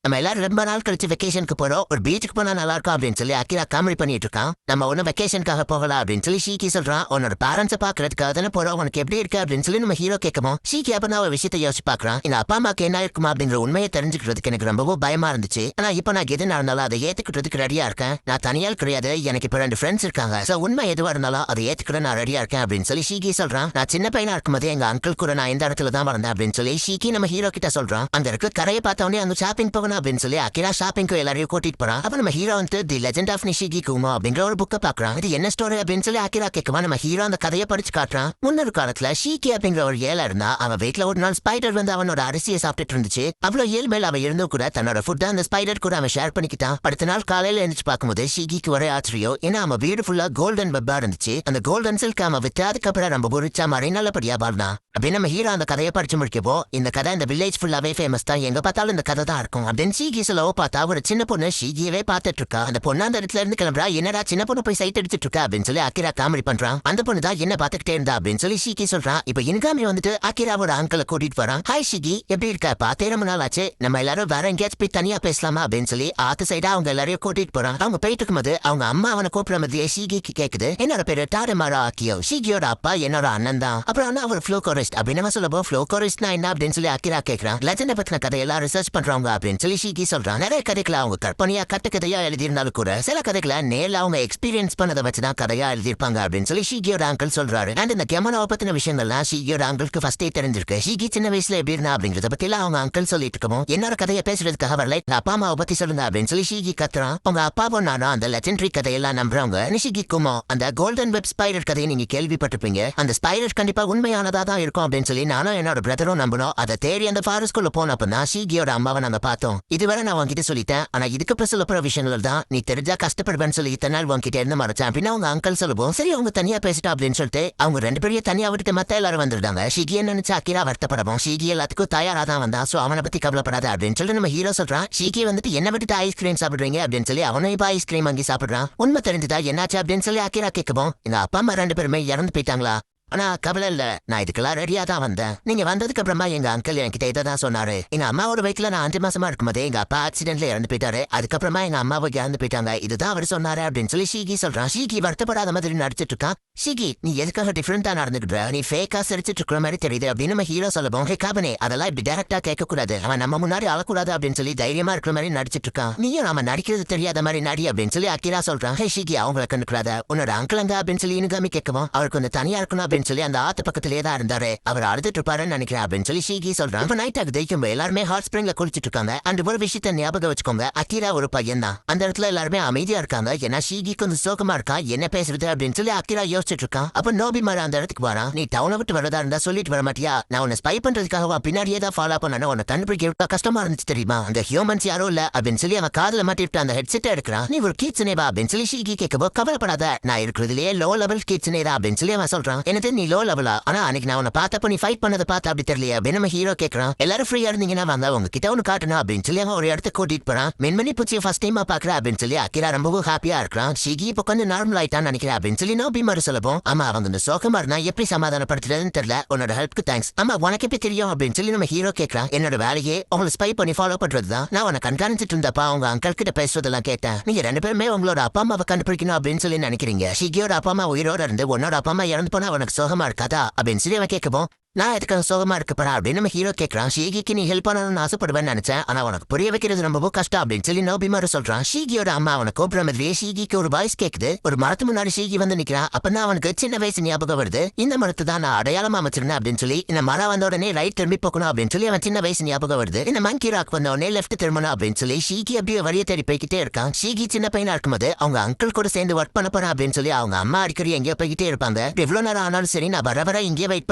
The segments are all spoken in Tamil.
நம்ம எல்லாரும் ரொம்ப நாள் கழிச்சு வெக்கேஷனுக்கு போறோம், ஒரு பீச்சுக்கு போனா நல்லா இருக்கும் அப்படின்னு சொல்லி அகிரா காமெடி பண்ணிட்டு இருக்கான். நம்ம ஒன்னும் வெக்கேஷனுக்காக போகலாம் அப்படின்னு சொல்லி ஷீக்கி சொல்றான். உன்னோட பேரண்ட்ஸை பாக்குறதுக்காக தானே போறோம், உனக்கு எப்படி இருக்கு அப்படின்னு சொல்லி நம்ம ஹீரோ கேட்கணும். ஷீக்கி அப்ப நான் ஒரு விஷயத்தை யோசிச்சு பாக்குறான். எங்க அப்பா அம்மாக்கு என்ன இருக்குமா அப்படிங்கிற உண்மையை தெரிஞ்சுக்கிறதுக்கு எனக்கு ரொம்பவும் பயமா இருந்துச்சு. ஆனா இப்ப நான் எது நடந்தாலும் அதை ஏத்துக்கிறதுக்கு ரெடியா இருக்கேன். நான் தனியால் கிடையாது, எனக்கு இப்ப 2 ஃப்ரெண்ட்ஸ் இருக்காங்க. சோ உண்மை எதுவா இருந்தாலும் அதை ஏத்துக்கிற நான் ரெடியா இருக்கேன் அப்படின்னு சொல்லி ஷீக்கி சொல்றான். நான் சின்ன பையனா இருக்கும்போது எங்க அங்கிள் கூட நான் இந்த இடத்துல தான் வந்தேன் அப்படின்னு சொல்லி ஷீக்கி நம்ம ஹீரோ கிட்ட சொல்றான். அந்த இடத்துல கரையை பார்த்தவனே அங்க ஷாப்பிங் போகணும் அப்படின்னு சொல்லி அகிரா ஷாப்பிங்க்கு எல்லாரையும் கூட்டிட்டு போறான். அப்ப நம்ம ஹீரோ வந்து தி லெஜெண்ட் ஆஃப் நிஷிகி குமோ அப்படிங்கிற ஒரு புக்கை பாக்குறான். இது என்ன ஸ்டோரி அப்படின்னு சொல்லி அகிரா கேட்கவா நம்ம ஹீரோ அந்த கதையை படிச்சு காட்டுறான். முன்னொரு காலத்துல ஷீக்கி அப்படிங்கிற ஒரு ஏழை இருந்தா. அவன் வீட்டுல ஒரு நாள் ஸ்பைடர் வந்து அவனோட அரிசியை சாப்பிட்டுட்டு இருந்துச்சு. அவ்வளவு ஏழு மேல அவன் இருந்தும் கூட தன்னோட ஃபுட்டை அந்த ஸ்பைடர் கூட அவன் ஷேர் பண்ணிக்கிட்டான். அடுத்த நாள் காலையில எழுந்துச்சு பார்க்கும்போது ஷீக்கிக்கு ஒரே ஆச்சரியம். ஏன்னா அவன் வீடு ஃபுல்லா கோல்டன் வெப்பா இருந்துச்சு. அந்த கோல்டன் சில்க் அவன் விட்டு அதுக்கப்புறம் நம்ம புரிச்சா மாதிரி நல்லபடியா வாழ்ந்தான். அப்படின்னு நம்ம ஹீரோ அந்த கதையை படிச்சு முடிக்கப்போ இந்த கதை இந்த வில்லேஜ் ஃபுல்லாவே ஃபேமஸ் தான், எங்க பார்த்தாலும் இந்த கதை தான் இருக்கும் அப்படின்னு ஷீகி சொல்லவோ பார்த்தா ஒரு சின்ன பொண்ணு ஷீகியவே பார்த்துட்டு இருக்கா. அந்த பொண்ணு அந்த இடத்துல இருந்து கிளம்புறா. என்னடா சின்ன பொண்ணு போய் சைட் அடிச்சிட்டு இருக்கா அப்படின்னு சொல்லி அகிரா காமெடி பண்றான். அந்த பொண்ணு தான் என்ன பார்த்துக்கிட்டே இருந்தா அப்படின்னு சொல்லி ஷீகி சொல்றான். இப்ப இன்காமி வந்துட்டு அகிராவோட அங்கிளை கூட்டிட்டு வரான். ஹாய் ஷீகி, எப்படி இருக்க? பார்த்தே ரொம்ப நாள் ஆச்சு, நம்ம எல்லாரும் வேற எங்கேயாச்சும் போய் தனியா பேசலாமா அப்படின்னு சொல்லி ஆத்து சைடா அவங்க எல்லாரையும் கூட்டிட்டு போறான். அவங்க போயிட்டு இருக்கும்போது அவங்க அம்மா அவனை கூப்பிடுற மாதிரியே ஷீகிக்கு கேக்குது. என்னோட பேரு டாரமாரா ஆக்கியோ, ஷீகியோட அப்பா என்னோட அண்ணன் தான். அப்புறம் அவர் ஃப்ளோகோரிஸ்ட் அப்படின்னு சொல்லப்போ ஃப்ளோகோரிஸ்ட்னா என்ன அப்படின்னு சொல்லி அகிரா கேட்கறான். லெஜெண்ட் பத்தின கதையெல்லாம் ரிசர்ச் பண்றவங்க அப்படின்னு சொல்லி ஷீகி சொல்றான். நிறைய கதைகளை அவங்க கற்பனையா கட்டுக்கதையா எழுதியிருந்தாலும் கூட சில கதைகளை நேரில் அவங்க எக்ஸ்பீரியன்ஸ் பண்ணதை வச்சுதான் கதையா எழுதியிருப்பாங்க அப்படின்னு சொல்லி ஷீகியோட அங்கிள் சொல்றாரு. அண்ட் இந்த கெமனாவை பத்தின விஷயங்கள்லாம் ஷீகியோட அங்கிளுக்கு ஃபர்ஸ்டே தெரிஞ்சிருக்கு. ஷீகி சின்ன வயசுல எப்படி இருந்தா அப்படிங்கறத பத்தி எல்லாம் அவங்க அங்கிள் சொல்லிட்டு இருக்கோம். என்னோட கதையை பேசுறதுக்காக வரல, அப்பா அம்மாவை பத்தி சொல்லுங்க அப்படின்னு சொல்லி ஷீகி கத்துறான். உங்க அப்பாவும் நானும் அந்த லெஜெண்டரி கதையெல்லாம் நம்புறவங்க. நிஷிகி குமோ அந்த கோல்டன் வெப் ஸ்பைடர் கதையை நீங்க கேள்விப்பட்டிருப்பீங்க. அந்த ஸ்பைடர் கண்டிப்பா உண்மையானதா தான் இருக்கும் அப்படின்னு சொல்லி நானும் என்னோட பிரதரும் நம்பணும். அதை தேடி அந்த ஃபாரஸ்ட்குள்ள போனப்பதான் ஷீகியோட அம்மாவை நாங்க பார்த்தோம். இதுவரை நான் உங்ககிட்ட சொல்லிட்டேன், ஆனா இதுக்கப்புறம் சொல்ல போற விஷயங்கள் தான் நீ தெரிஞ்சா கஷ்டப்படுவேன்னு சொல்லி இத்தனை நாள் உங்ககிட்ட இருந்து மறைச்சேன் அப்படின்னு அவங்க அங்கிள் சொல்லுவோம். சரி அவங்க தனியா பேசிட்டா அப்படின்னு சொல்லிட்டு அவங்க 2 பேரையும் தனியா விட்டுட்டு மத்த எல்லாரும் வந்துருந்தாங்க. ஷீகியை நினைச்சு அகிரா வருத்தப்படவும் ஷீகி எல்லாத்துக்கும் தயாரா தான் வந்தா. சோ அவனை பத்தி கவலைப்படாத அப்படின்னு சொல்லி நம்ம ஹீரோ சொல்றான். ஷீகி வந்துட்டு என்ன விட்டுட்டு ஐஸ்கிரீம் சாப்பிடுறீங்க அப்படின்னு சொல்லி அவனும் இப்ப ஐஸ்கிரீம் வாங்கி சாப்பிடுறான். உண்மை தெரிஞ்சுதா என்னாச்சு அப்படின்னு சொல்லி அகிரா கேட்கவும் எங்க அப்பா அம்மா 2 பேருமே இறந்து போயிட்டாங்களா? ஆனா கவலை இல்ல, நான் இதுக்கெல்லாம் ரெடியா தான் வந்தேன். நீங்க வந்ததுக்கு அப்புறமா எங்க அங்கிள் என்கிட்ட இதை தான் சொன்னாரு. எங்க அம்மாவோட வயிற்றுல நான் 5 மாசமா இருக்கும்போதே எங்க அப்பா ஆக்சிடென்ட்ல இறந்து போயிட்டாரு. அதுக்கப்புறமா எங்க அம்மாவை இறந்து போயிட்டாங்க. இதுதான் அவர் சொன்னாரு அப்படின்னு சொல்லி ஷீகி சொல்றான். ஷீகி வருத்தப்படாத மாதிரி நடிச்சிட்டு இருக்கான். ஷீகி, நீ எதுக்காக டிஃபரெண்டா நடந்துக்கிட்ட? நீ ஃபேக்கா சிரிச்சிட்டு இருக்கிற மாதிரி தெரியுது அப்படின்னு நம்ம ஹீரோ சொல்லவும், ஹே காபனே, அதெல்லாம் இப்படி டைரக்டா கேட்க கூடாது, அவன் நம்ம முன்னாடி அழக்கூடாது அப்படின்னு சொல்லி தைரியமா இருக்கிற மாதிரி நடிச்சிட்டு இருக்கான். நீயும் நாம நடிக்கிறது தெரியாத மாதிரி நடி அப்படின்னு சொல்லி அகிரா சொல்றான். ஹே ஷீகி, அவங்களை கண்டுக்கூடாத, உன்னோட அங்கிள் எங்க அப்படின்னு சொல்லி இனுகாமி கேட்கவும் அவருக்கு கொஞ்சம் தனியா இருக்கணும் அப்படின்னு சொல்லி அந்த ஆத்து பக்கத்திலே தான் இருந்தாரு, அவர் அழுதுட்டு இருப்பாருன்னு நினைக்கிறேன் அப்படின்னு சொல்லி ஷீகி சொல்றான். இப்ப நைட் ஆகுது, எல்லாருமே ஹாட் ஸ்பிரிங்ல குளிச்சிட்டு இருக்காங்க. அண்ட் ஒரு விஷயத்த ஞாபகம் வச்சுக்கோங்க, அகிரா ஒரு பையன் தான். அந்த இடத்துல எல்லாருமே அமைதியா இருக்காங்க. ஏன்னா ஷீகி கொஞ்சம் சோகமா இருக்கா, என்ன பேசுறது அப்படின்னு சொல்லி அகிரா யோசிச்சுட்டு இருக்கான். அப்ப நோபி மாற அந்த இடத்துக்கு வரான். நீ டவுனை விட்டு வரதா இருந்தா சொல்லிட்டு வர மாட்டியா? நான் உன்னை ஸ்பை பண்றதுக்காக பின்னாடியே தான் ஃபாலோ பண்ணணும், உன்னை கண்டுபிடிக்க கஷ்டமா இருந்துச்சு தெரியுமா? அந்த ஹியூமன்ஸ் யாரும் இல்ல அப்படின்னு சொல்லி அவன் காதுல மாட்டிட்டு அந்த ஹெட்செட்டை எடுக்கிறான். நீ ஒரு கீட்ஸ்னேவா அப்படின்னு சொல்லி ஷீகி கேட்கவோ, கவலைப்படாத, நான் இருக்கிறதுலயே லோ லெவல் கீட்ஸ்னேதா அப்படின்னு சொல்லி அவன் சொல்றான். எனக்கு நீ லோ லெவலா? ஆனா அன்னைக்கு நான் உன்னை பார்த்தப்ப நீ ஃபைட் பண்ணதை பார்த்து அப்படி தெரியலையா அப்படின்னு நம்ம ஹீரோ கேட்கறான். எல்லாரும் ஃப்ரீயா இருந்தீங்கன்னா வாங்க உங்ககிட்ட ஒன்று காட்டணும் அப்படின்னு சொல்லி அவன் ஒரு இடத்துக்கு கூட்டிட்டு போறான். மின்மணி பூச்சியை ஃபர்ஸ்ட் டைமா பாக்குற அப்படின்னு சொல்லி அகிரா ரொம்பவும் ஹாப்பியா இருக்கான். ஷீகி இப்போ கொஞ்சம் நார்மல் ஆயிட்டான்னு நினைக்கிறேன் அப்படின்னு சொல்லி நோபி மாறு சொல்லவும், ஆமா அவங்க இந்த சோகமா இருந்தா எப்படி சமாதானப்படுத்துறதுன்னு தெரியல, உன்னோட ஹெல்ப்க்கு தேங்க்ஸ். ஆமா உனக்கு எப்படி தெரியும் அப்படின்னு சொல்லி நம்ம ஹீரோ கேட்கறான். என்னோட வேலையே உங்களை ஸ்பை பண்ணி ஃபாலோ பண்றதுதான். நான் உன்னை கண்காணிச்சிட்டு இருந்தப்பா அவங்க அங்கிள் கிட்ட பேசுறதெல்லாம் கேட்டேன். நீங்க 2 பேருமே உங்களோட அப்பா அம்மாவை கண்டுபிடிக்கணும் அப்படின்னு சொல்லி நினைக்கிறீங்க. ஷீகியோட அப்பா அம்மா உயிரோட இருந்து உன்னோட அப்பா அம்மா இறந்து போனா உனக்கு சோகமா இருக்காதா அப்படின்னு சொல்லி அவன் கேட்கவும், நான் எதுக்கு சோகமா இருக்கப்படா அப்படின்னு நம்ம ஹீரோ கேட்கறான். ஷீகிக்கு நீ ஹெல்ப் பண்ணணும்னு ஆசைப்படுவேன்னு நினைச்சேன், ஆனா உனக்கு புரிய வைக்கிறது ரொம்பவும் கஷ்டம் அப்படின்னு சொல்லி நோபிமாரு சொல்றான். ஷீகியோட அம்மா அவனை கூப்பிடுற மாதிரியே ஷீகிக்கு ஒரு வாய்ஸ் கேக்குது. ஒரு மரத்து முன்னாடி ஷீகி வந்து நிக்கிறான். அப்பதான் அவனுக்கு சின்ன வயசு ஞாபகம் வருது. இந்த மரத்து தான் நான் அடையாளமா அமைச்சிருந்தேன் அப்படின்னு சொல்லி, இந்த மரம் வந்த உடனே ரைட் திரும்பி போகணும் அப்படின்னு சொல்லி அவன் சின்ன வயசு ஞாபகம் வருது. இந்த மங்கி ராக் வந்த உடனே லெஃப்ட் திரும்பணும் அப்படின்னு சொல்லி ஷீகி அப்படியே வழியை தேடி போய்கிட்டே இருக்கான். ஷீகி சின்ன பையனா இருக்கும்போது அவங்க அங்கிள் கூட சேர்ந்து ஒர்க் பண்ண போறான் அப்படின்னு சொல்லி அவங்க அம்மா அடிக்கடி எங்கேயோ போய்கிட்டே இருப்பாங்க. எவ்வளவு நேரம் ஆனாலும் சரி நான் வர இங்கே வெயிட்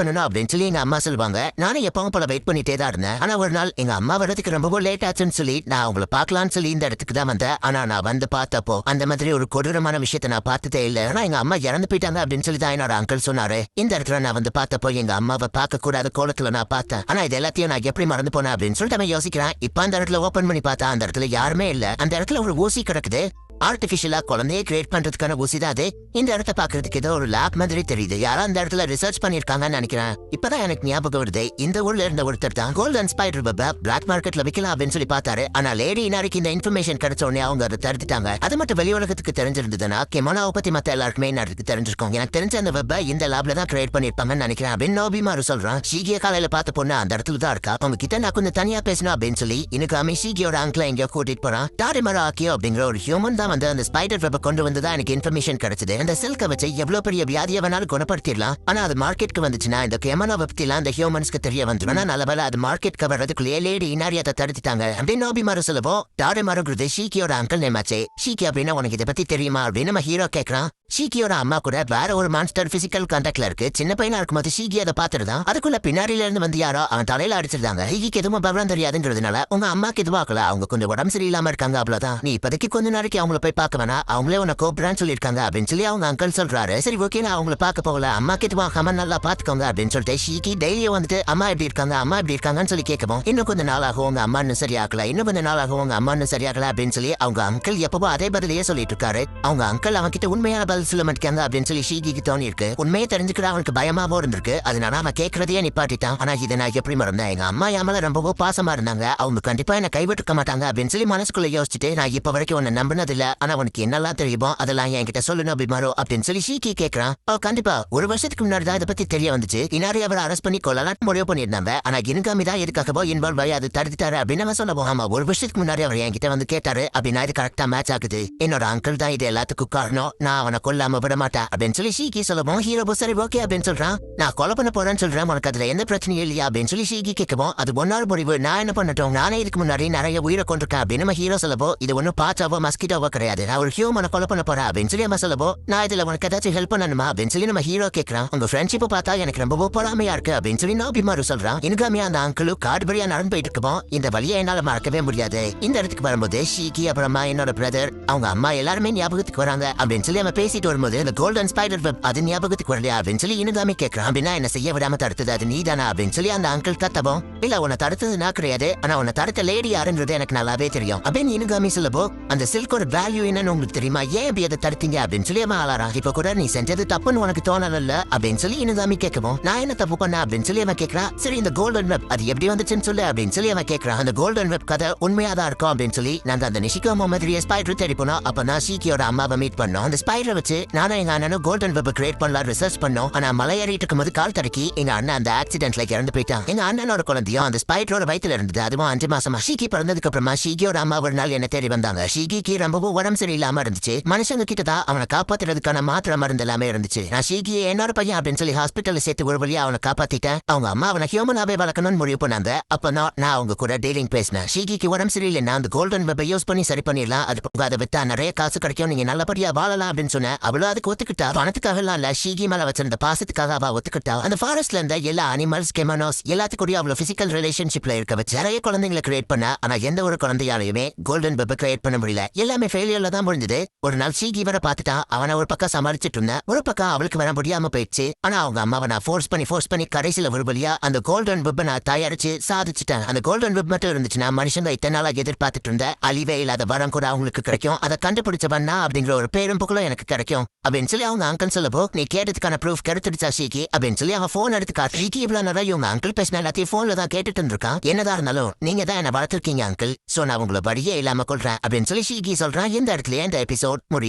பண்ணணும் அப்படின்னு சொல்லி எங்க அம்மா சொல்லுவாங்க. நானும் எப்பவும் போல வெயிட் பண்ணிட்டே தான் இருந்தேன். ஆனா ஒரு நாள் எங்க அம்மா வரதுக்கு ரொம்பவும் லேட் ஆச்சுன்னு சொல்லி நான் உங்களை பாக்கலாம்னு சொல்லி இந்த இடத்துக்கு தான் வந்தேன். ஆனா நான் வந்து பார்த்தப்போ அந்த மாதிரி ஒரு கொடூரமான விஷயத்த நான் பார்த்ததே இல்லை. ஆனா எங்க அம்மா இறந்து போயிட்டாங்க அப்படின்னு சொல்லி தான் என்னோட அங்கிள் சொன்னாரு. இந்த இடத்துல நான் வந்து பார்த்தப்போ எங்க அம்மாவை பார்க்க கூடாத கோலத்துல நான் பார்த்தேன். ஆனா இது எல்லாத்தையும் நான் எப்படி மறந்து போனேன் அப்படின்னு சொல்லிட்டு அவன் யோசிக்கிறான். இப்ப அந்த இடத்துல ஓபன் பண்ணி பார்த்தா அந்த இடத்துல யாருமே இல்ல. அந்த இடத்துல ஒரு ஊசி கிடக்குது. ஆர்டிபிஷியலா குழந்தைய கிரியேட் பண்றதுக்கான ஊசி தான் அது. இந்த இடத்த பாக்குறதுக்கு ஏதோ ஒரு லேப் மாதிரி தெரியுது. யாரா அந்த இடத்துல ரிசர்ச் பண்ணிருக்காங்கன்னு நினைக்கிறேன். இப்பதான் எனக்கு ஞாபகம் வருது, இந்த ஊர்ல இருந்த ஒருத்தர் தான் கோல்டன் ஸ்பைடர் வெப்ப பிளாக் மார்க்கெட்ல விக்கலாம் அப்படின்னு சொல்லி பார்த்தாரு. ஆனா லேடி இனாரிக்கு இந்த இன்ஃபர்மேஷன் கிடைச்ச உடனே அவங்க அதை தடுத்துட்டாங்க. அது மட்டும் வெளி உலகத்துக்கு தெரிஞ்சிருந்ததுன்னா கெமோனாவை பத்தி மத்த எல்லாருக்குமே எனக்கு தெரிஞ்சிருக்கும். எனக்கு தெரிஞ்ச அந்த வெப்ப இந்த லேப்ல தான் கிரியேட் பண்ணிருப்பாங்கன்னு நினைக்கிறேன் அப்படின்னு நோபிமாரு சொல்றான். ஷீகிய காலையில பார்த்த பொண்ணு அந்த இடத்துல தான் இருக்கா. அவங்க கிட்ட நான் கொஞ்சம் தனியா பேசணும் அப்படின்னு சொல்லி இன்னைக்கு ஷீகியோட அங்கிளை எங்கேயோ கூட்டிட்டு போறான். டாரிமரா ஆக்கியோ அப்படிங்கிற ஒரு ஹியூமன் தான் வந்து அந்த ஸ்பைடர் வெப்ப கொண்டு வந்துதான் எனக்கு இன்ஃபர்மேஷன் கிடைச்சது. அந்த சில்க வச்சு எவ்வளவு பெரிய வியாதியை வேணாலும் குணப்படுத்திடலாம். ஆனா அது மார்க்கெட்டுக்கு வந்துச்சுன்னா இந்த கெமோனா பத்திலாம் அந்த ஹியூமன்ஸ்க்கு தெரிய வந்துடும். நல்லவேளை அது மார்க்கெட்டுக்கு வர்றதுக்குள்ளேயே லேடி இனாரியத்தை தடுத்துட்டாங்க அப்படின்னு நோபிமாரு சொல்லவோ, டாரிமருங்கிறது ஷீகியோட அங்கிள் நேமாச்சே. ஷீகி அப்படின்னா உனக்கு இதை பத்தி தெரியுமா அப்படின்னு நம்ம ஹீரோ கேட்கறான். ஷீகியோட அம்மா கூட வேற ஒரு மான்ஸ்டர் பிசிக்கல் கான்டாக்ட்ல இருக்கு. சின்ன பையனா இருக்கும்போது ஷீகி அதை பாத்துருதான். அதுக்குள்ள பின்னாடியில இருந்து வந்து யாரோ அவன் தலையில அடிச்சிருந்தாங்க. ஷீகிக்கு எதுவும் விவரம் தெரியாதுங்கிறதுனால உங்க அம்மாக்கு எதுவும் ஆகல, அவங்க கொஞ்சம் உடம்பு சரியில்லாம இருக்காங்க அவ்வளவுதான். நீ இப்போதைக்கு கொஞ்ச நாளைக்கு அவங்கள போய் பார்க்க வேணா, அவங்களே உன்னை கூப்பிடுறான்னு சொல்லியிருக்காங்க அப்படின்னு சொல்லி அவங்க அங்கிள் சொல்றாரு. சரி ஓகே, நான் அவங்கள பார்க்க போகல, அம்மாக்கு எதுவும் ஆகாம நல்லா பாத்துக்கோங்க அப்படின்னு சொல்லிட்டு ஷீகி டெய்லியும் வந்துட்டு அம்மா எப்படி இருக்காங்க அம்மா எப்படி இருக்காங்கன்னு சொல்லி கேட்கவும், இன்னும் கொஞ்சம் நாள் ஆகும் உங்க அம்மான்னு சரியாகல, இன்னும் கொஞ்சம் நாள் ஆகும் உங்க அம்மான்னு சரியாகல அப்படின்னு சொல்லி அவங்க அங்கிள் எப்பவோ அதே பதிலையே சொல்லிட்டு இருக்காரு. அவங்க அங்கிள் அவன் கிட்ட உண்மையான பதில் சொல்ல மாட்டாங்க அப்படின்னு சொல்லி ஷீகிக்கு தோணி இருக்கு. உண்மையை தெரிஞ்சுக்கிற அவனுக்கு பயமாவும் இருந்திருக்கு. அதனால அவன் கேட்கறதையே நிப்பாட்டிட்டான். ஆனா இதை நான் எப்படி மறந்தேன், எங்க அம்மா என் ரொம்பவோ பாசமா இருந்தாங்க, அவங்க கண்டிப்பா என்ன கைவிட்டுக்க மாட்டாங்க அப்படின்னு சொல்லி மனசுக்குள்ள யோசிச்சுட்டு நான் இப்ப வரைக்கும் உன்னை நம்பினதில்ல, ஆனா உனக்கு என்னெல்லாம் தெரியுமோ அதெல்லாம் என்கிட்ட சொல்லணும் அபிமாரோ அப்படின்னு சொல்லி ஷீகி கேட்கறான். கண்டிப்பா ஒரு வருஷத்துக்கு முன்னாடி தான் இதை பத்தி தெரிய வந்துச்சு. இனாரி அவரை அரெஸ்ட் பண்ணி கொள்ளலாம் முடிவு பண்ணியிருந்தாங்க. ஆனா இன்காமி தான் எதுக்காகவோ இன்வால்வ் ஆகி அது தடுத்துட்டாரு அப்படின்னு அவன் சொல்லவும், ஆமா ஒரு வருஷத்துக்கு முன்னாடி அவர் என்கிட்ட வந்து கேட்டாரு அப்படின்னா இது கரெக்டா மேட்ச் ஆகுது. என்னோட அங்கிள் தான் இது எல்லாத்துக்கும் காரணம், நான் அவனை கொல்லாம விட மாட்டேன் அப்படின்னு சொல்லி ஷீகி சொல்லவும், ஹீரோ சரி ஓகே அப்படின்னு சொல்றான். நான் கொலை பண்ண போறேன்னு சொல்றேன், உனக்கு அதுல எந்த பிரச்சனையும் இல்லையா அப்படின்னு சொல்லி ஷீகி கேட்கவும், அது ஒன்னார் முடிவு, நான் என்ன பண்ணட்டும், நானே இதுக்கு முன்னாடி நிறைய உயிரை கொண்டிருக்கேன் அப்படின்னு நம்ம ஹீரோ சொல்லவோ, இது ஒன்னும் பாச்சாவோ மஸ்கிட்டோவோ கிடையாது, நான் ஒரு ஹியூமனை கொலை பண்ண போறேன் அப்படின்னு சொல்லி நம்ம சொல்லவோ, நான் இதுல உனக்கு ஏதாச்சும் ஹெல்ப் பண்ணணுமா அப்படின்னு சொல்லி நம்ம ஹீரோ கேட்கறான். உங்க ஃப்ரெண்ட்ஷிப்பை பார்த்தா எனக்கு ரொம்ப பொறாமையா இருக்கு அப்படின்னு சொல்லி நோபிமாரு சொல்றான். இன்காமியா அந்த அங்கிளும் காடுபடியா நடந்து போயிட்டு இருக்கோம். இந்த வழியை என்னால மறக்கவே முடியாது. இந்த இடத்துக்கு வரும்போது ஷீகி அப்புறமா என்னோட பிரதர் அவங்க அம்மா எல்லாருமே ஞாபகத்துக்கு வராங்க அப்படின்னு சொல்லி அவன் பேசிட்டு வரும்போது இந்த கோல்டன் ஸ்பைடர் வெப் அது ஞாபகத்துக்கு வரலையா அப்படின்னு சொல்லி இனுகாமி கேட்கறான். அப்படின்னா என்ன செய்ய விடாம தடுத்தது அது நீதானா அப்படின்னு சொல்லி அந்த அங்கிள் கத்தவும், இல்ல உன்னை தடுத்தது நான் கிடையாது, ஆனா உன்னை தடுத்த லேடி யாருன்றது எனக்கு நல்லாவே தெரியும் அப்படின்னு இனுகாமி சொல்லவோ, அந்த சில்கோட வேல்யூ என்னன்னு உங்களுக்கு தெரியுமா, ஏன் அப்படி அதை தடுத்தீங்க அப்படின்னு சொல்லி அவன் ஆளாரான். இப்ப கூட நீ செஞ்சது தப்புன்னு உனக்கு தோணல அப்படின்னு சொல்லி இனுகாமி கேட்கவும், நான் என்ன தப்பு பண்ண அப்படின்னு சொல்லி அவன் கேட்கறான். சரி இந்த கோல்டன் வெப் அது எப்படி வந்துச்சுன்னு சொல்லு அப்படின்னு சொல்லி அவன் கேட்கறான். அந்த கோல்டன் வெப் கதை உண்மையாதான் இருக்கும் அப்படின்னு சொல்லி நாங்க அந்த நிஷிகோமோ மாதிரி ஸ்பைடர் தேடி போனோம். அப்ப நான் ஷீகியோட அம்மாவை மீட் பண்ணோம். அந்த ஸ்பைடரை வச்சு நானும் எங்க அண்ணனும் கோல்டன் வெப் கிரியேட் பண்ணலாம் ரிசர்ச் பண்ணோம். ஆனா மலை ஏறிட்டு இருக்கும்போது கால் தடுக்கி எங்க அண்ணன் அந்த ஆக்சிடென்ட்ல இறந்து போயிட்டான். எங்க அண்ணனோட குழந்தையும் அந்த ஸ்பைடரோட வயித்துல இருந்தது, அதுவும் 5 மாசமா. ஷீகி பிறந்ததுக்கு அப்புறமா ஷீகியோட அம்மா ஒரு நாள் என்ன தேடி வந்தாங்க. ஷீகிக்கு ரொம்பவும் உடம்பு சரியில்லாம இருந்துச்சு. மனுஷங்க கிட்ட தான் அவனை காப்பாத்துறதுக்கான மாத்திரை மருந்து எல்லாமே இருந்துச்சு. நான் ஷீகியை என்னோட பையன் அப்படின்னு சொல்லி ஹாஸ்பிட்டல்ல சேர்த்து ஒரு வழியா அவனை காப்பாத்திட்டேன். அவங்க அம்மா அவனை ஹியூமனாவே வளர்க்கணும்னு முடிவு பண்ணாங்க. அப்ப நான் அவங்க கூட டீலிங் பேசினேன். ஷீகிக்கு உடம்பு சரியில்லைன்னா அந்த கோல்டன் வெப்பை யூஸ் பண்ணி சரி பண்ணிடலாம், அது அதை வித்தா நிறைய காசு கிடைக்கும், நீங்க நல்லபடியா வாழலாம் அப்படின்னு சொன்னேன். அவளும் அதுக்கு ஒத்துக்கிட்டா. பணத்துக்காக இல்ல, ஷீகி மேல வச்சிருந்த பாசத்துக்காக அவ ஒத்துக்கிட்டா. அந்த ஃபாரஸ்ட்ல இருந்த எல்லா அனிமல்ஸ் கெமனோஸ் எல்லாத்துக்கூடயும் அவ்வளவு பிசிக்கல் ரிலேஷன்ஷிப்ல இருக்க வச்சு நிறைய குழந்தைங்களை கிரியேட் பண்ண. ஆனா எந்த ஒரு குழந்தையாலையுமே கோல்டன் வெப்பை கிரியேட் பண்ண முடியல, எல்லாமே ஃபெயிலியர்ல தான் முடிஞ்சது. ஒரு நாள் ஷீகி வர பார்த்துட்டா. அவனை ஒரு பக்கம் சமாளிச்சுட்டு இருந்தேன், ஒரு பக்கம் அவளுக்கு வர முடியாம போயிடுச்சு. ஆனா அவங்க அம்மாவை நான் ஃபோர்ஸ் பண்ணி கடைசியில ஒரு வழியா அந்த கோல்டன் வெப்பை நான் தயாரிச்சு சாதிச்சுட்டேன். அந்த கோல்டன் வெப் மட்டும் இருந்துச்சுன்னா மனுஷங்க இத்தனை நாளா எதிர்பார்த்துட்டு இருந்த அழிவே இல்லாத வரம் கூட அவங்களுக்கு கிடைக்கும், அதை கண்டுபிடிச்சவன்னா அப்படிங்கிற ஒரு பேரும் புகழும் எனக்கு கிடைக்கும் அப்படின்னு சொல்லி அவங்க அங்கிள் சொல்லப்போ, நீ கேட்டதுக்கான ப்ரூஃப் கிடைச்சிடுச்சா ஷீகி அப்படின்னு சொல்லி அவன் போன் எடுத்துக்கா. ஷீகி இவ்வளவு நேரம் இவங்க அங்கிள் பேசின எல்லாத்தையும் போன்ல தான் கேட்டுட்டு இருந்திருக்கான். என்னதான் இருந்தாலும் நீங்க தான் என்ன வளர்த்திருக்கீங்க அங்கிள், சோ நான் உங்களை வழியே இல்லாம கொள்றேன் அப்படின்னு சொல்லி ஷீகி சொல்றான். இந்த இடத்துல இந்த எபிசோட் முடியும்.